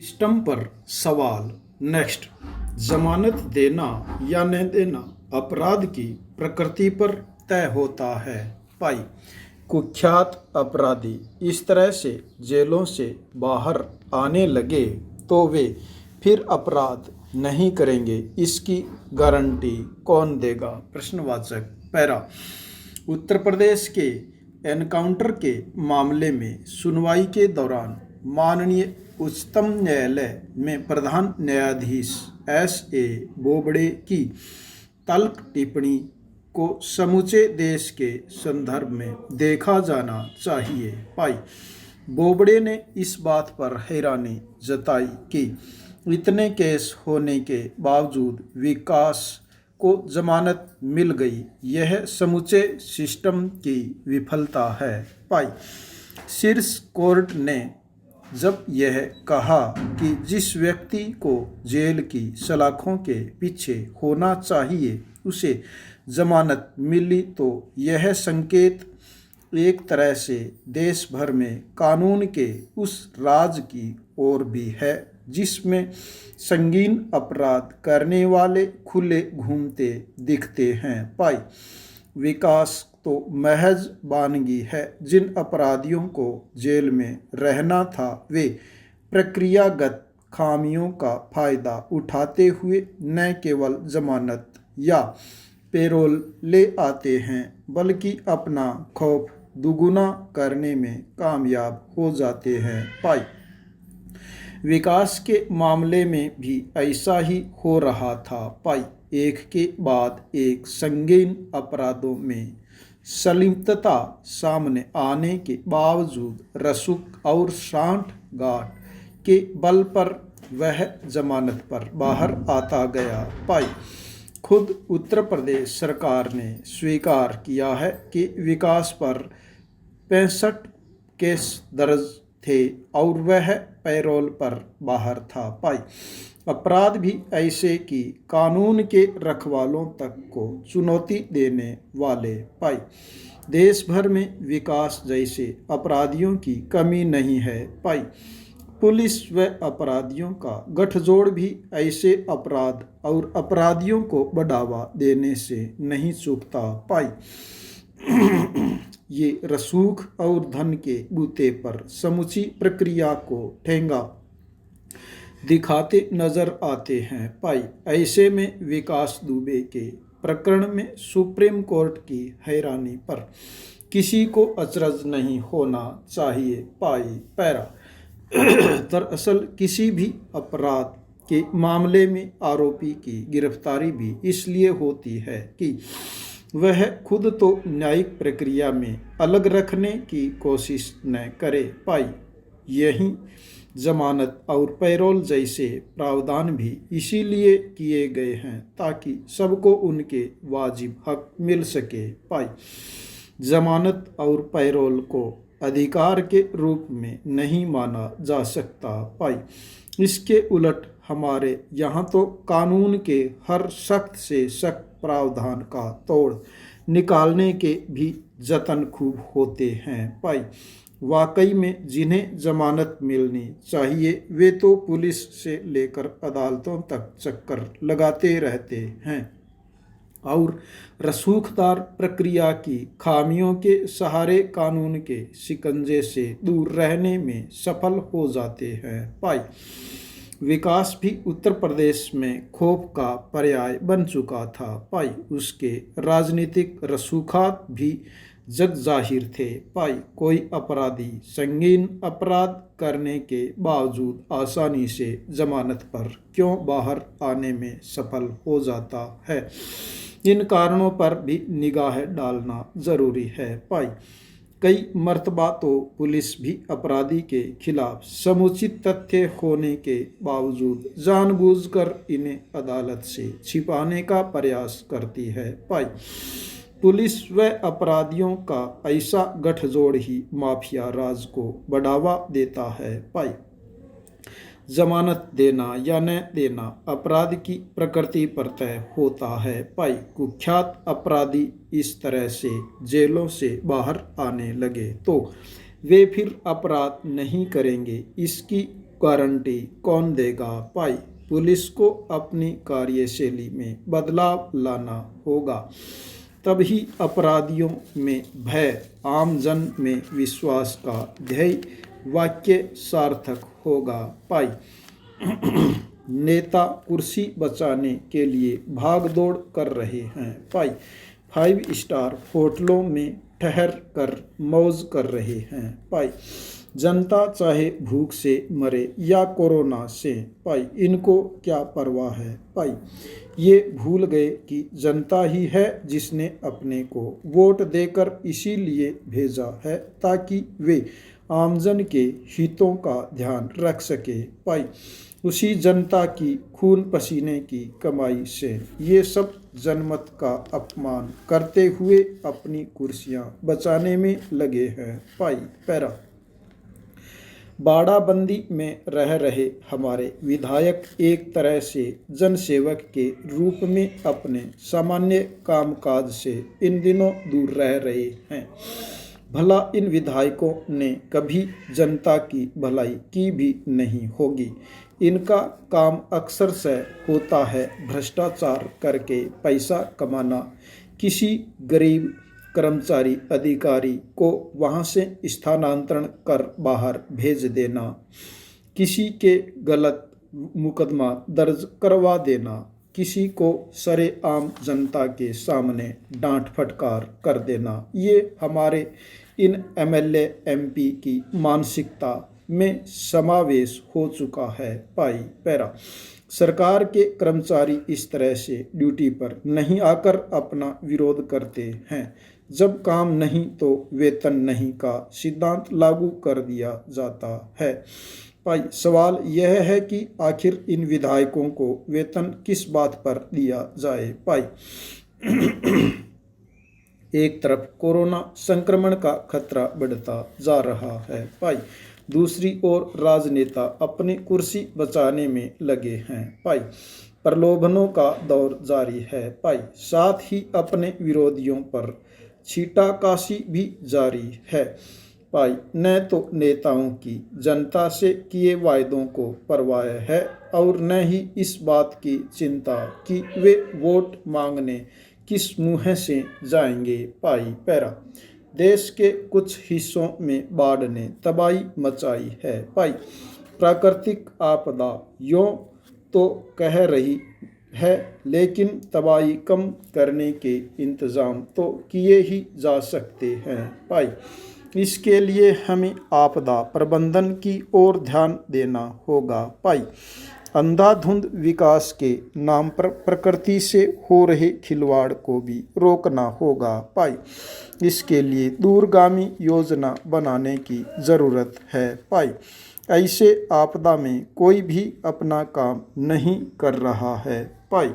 System पर सवाल। Next. जमानत देना या न देना अपराध की प्रकृति पर तय होता है। पाई। कुख्यात अपराधी इस तरह से जेलों से बाहर आने लगे तो वे फिर अपराध नहीं करेंगे, इसकी गारंटी कौन देगा? प्रश्नवाचक। पैरा। उत्तर प्रदेश के एनकाउंटर के मामले में सुनवाई के दौरान माननीय उच्चतम न्यायालय में प्रधान न्यायाधीश S.A. बोबड़े की तल्ख टिप्पणी को समूचे देश के संदर्भ में देखा जाना चाहिए। पाई। बोबड़े ने इस बात पर हैरानी जताई कि इतने केस होने के बावजूद विकास को जमानत मिल गई, यह समूचे सिस्टम की विफलता है। पाई। शीर्ष कोर्ट ने जब यह कहा कि जिस व्यक्ति को जेल की सलाखों के पीछे होना चाहिए उसे जमानत मिली, तो यह संकेत एक तरह से देश भर में कानून के उस राज की ओर भी है जिसमें संगीन अपराध करने वाले खुले घूमते दिखते हैं। पाई। विकास तो महज वानगी है। जिन अपराधियों को जेल में रहना था वे प्रक्रियागत खामियों का फायदा उठाते हुए न केवल जमानत या पैरोल ले आते हैं बल्कि अपना खौफ दुगुना करने में कामयाब हो जाते हैं। पाई। विकास के मामले में भी ऐसा ही हो रहा था। पाई। एक के बाद एक संगीन अपराधों में संलिप्तता सामने आने के बावजूद रसूख और सांठगांठ के बल पर वह जमानत पर बाहर आता गया। पाई। खुद उत्तर प्रदेश सरकार ने स्वीकार किया है कि विकास पर 65 केस दर्ज थे और वह पैरोल पर बाहर था। पाई। अपराध भी ऐसे कि कानून के रखवालों तक को चुनौती देने वाले। पाई। देश भर में विकास जैसे अपराधियों की कमी नहीं है। पाई। पुलिस व अपराधियों का गठजोड़ भी ऐसे अपराध और अपराधियों को बढ़ावा देने से नहीं चूकता। पाई। ये रसूख और धन के बूते पर समूची प्रक्रिया को ठेंगा दिखाते नजर आते हैं। पाई। ऐसे में विकास दुबे के प्रकरण में सुप्रीम कोर्ट की हैरानी पर किसी को अचरज नहीं होना चाहिए। पाई। पैरा। दरअसल किसी भी अपराध के मामले में आरोपी की गिरफ्तारी भी इसलिए होती है कि वह खुद तो न्यायिक प्रक्रिया में अलग रखने की कोशिश न करे। पाई। यही जमानत और पैरोल जैसे प्रावधान भी इसीलिए किए गए हैं ताकि सबको उनके वाजिब हक मिल सके। पाई। जमानत और पैरोल को अधिकार के रूप में नहीं माना जा सकता। पाई। इसके उलट हमारे यहाँ तो कानून के हर सख्त से सख्त प्रावधान का तोड़ निकालने के भी जतन खूब होते हैं। पाई। वाकई में जिन्हें जमानत मिलनी चाहिए वे तो पुलिस से लेकर अदालतों तक चक्कर लगाते रहते हैं और रसूखदार प्रक्रिया की खामियों के सहारे कानून के शिकंजे से दूर रहने में सफल हो जाते हैं। पाई। विकास भी उत्तर प्रदेश में खौफ का पर्याय बन चुका था। पाई। उसके राजनीतिक रसूखात भी जग जाहिर थे। पाई। कोई अपराधी संगीन अपराध करने के बावजूद आसानी से जमानत पर क्यों बाहर आने में सफल हो जाता है, इन कारणों पर भी निगाह डालना जरूरी है। पाई। कई मर्तबा तो पुलिस भी अपराधी के खिलाफ समुचित तथ्य होने के बावजूद जानबूझकर इन्हें अदालत से छिपाने का प्रयास करती है। पाई। पुलिस व अपराधियों का ऐसा गठजोड़ ही माफिया राज को बढ़ावा देता है। पाई। जमानत देना या न देना अपराध की प्रकृति पर तय होता है। पाई। कुख्यात अपराधी इस तरह से जेलों से बाहर आने लगे तो वे फिर अपराध नहीं करेंगे, इसकी गारंटी कौन देगा भाई। पुलिस को अपनी कार्यशैली में बदलाव लाना होगा, तभी अपराधियों में भय, आमजन में विश्वास का ध्येय वाक्य सार्थक होगा भाई। नेता कुर्सी बचाने के लिए भागदौड़ कर रहे हैं भाई। 5 स्टार होटलों में ठहर कर मौज कर रहे हैं भाई। जनता चाहे भूख से मरे या कोरोना से भाई, इनको क्या परवाह है भाई। ये भूल गए कि जनता ही है जिसने अपने को वोट देकर इसीलिए भेजा है ताकि वे आमजन के हितों का ध्यान रख सके भाई। उसी जनता की खून पसीने की कमाई से ये सब जनमत का अपमान करते हुए अपनी कुर्सियां बचाने में लगे हैं भाई। पैरा बाड़ाबंदी में रह रहे हमारे विधायक एक तरह से जनसेवक के रूप में अपने सामान्य कामकाज से इन दिनों दूर रह रहे हैं। भला इन विधायकों ने कभी जनता की भलाई की भी नहीं होगी। इनका काम अक्सर से होता है भ्रष्टाचार करके पैसा कमाना, किसी गरीब कर्मचारी अधिकारी को वहां से स्थानांतरण कर बाहर भेज देना, किसी के गलत मुकदमा दर्ज करवा देना, किसी को सरेआम जनता के सामने डांट फटकार कर देना। ये हमारे इन एमएलए एमपी की मानसिकता में समावेश हो चुका है भाई। पैरा सरकार के कर्मचारी इस तरह से ड्यूटी पर नहीं आकर अपना विरोध करते हैं। जब काम नहीं तो वेतन नहीं का सिद्धांत लागू कर दिया जाता है भाई। सवाल यह है कि आखिर इन विधायकों को वेतन किस बात पर दिया जाए भाई। एक तरफ कोरोना संक्रमण का खतरा बढ़ता जा रहा है भाई, दूसरी ओर राजनेता अपनी कुर्सी बचाने में लगे हैं भाई। प्रलोभनों का दौर जारी है भाई, साथ ही अपने विरोधियों पर छीटाकशी भी जारी है भाई। न तो नेताओं की जनता से किए वायदों को परवाह है और न ही इस बात की चिंता कि वे वोट मांगने किस मुँह से जाएंगे भाई। पैरा देश के कुछ हिस्सों में बाढ़ ने तबाही मचाई है भाई। प्राकृतिक आपदा यूँ तो कह रही है, लेकिन तबाही कम करने के इंतज़ाम तो किए ही जा सकते हैं भाई। इसके लिए हमें आपदा प्रबंधन की ओर ध्यान देना होगा भाई। अंधाधुंध विकास के नाम पर प्रकृति से हो रहे खिलवाड़ को भी रोकना होगा भाई। इसके लिए दूरगामी योजना बनाने की ज़रूरत है भाई। ऐसे आपदा में कोई भी अपना काम नहीं कर रहा है भाई।